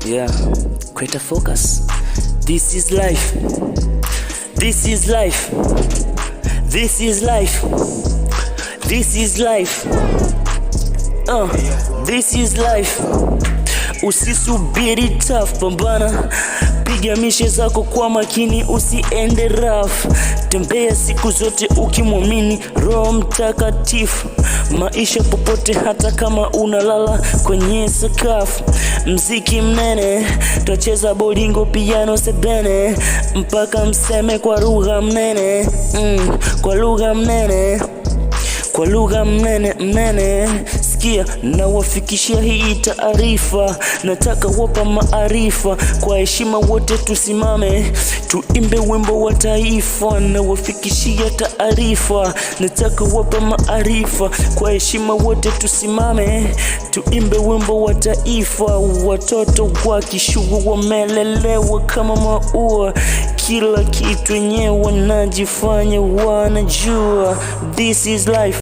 Yeah, greater focus. This is life. This is life. This is life. This is life. This is life. Usisubiri tough, pambana. Piga mishe zako kwa makini, usiende rough. Tembea siku zote ukimwamini Roho Mtakatifu. Maisha popote hata kama unalala kwenye sakafu. Mziki mnene, twacheza bolingo, piano, sebene, mpaka mseme kwa lugha mnene. Kwa lugha mnene. Kwa lugha mnene. Sikia na wafikishia hii taarifa. Nataka wapa maarifa. Kwa heshima wote tusimame, tuimbe wimbo wa taifa. Na wafikishia taarifa. Nataka wapa maarifa. Kwa heshima wote tusimame, tuimbe wimbo wa taifa. Watoto wa Kishugu wamelelewa kama maua. Kila kitu wenyewe wanajifanya wanajua. This is life.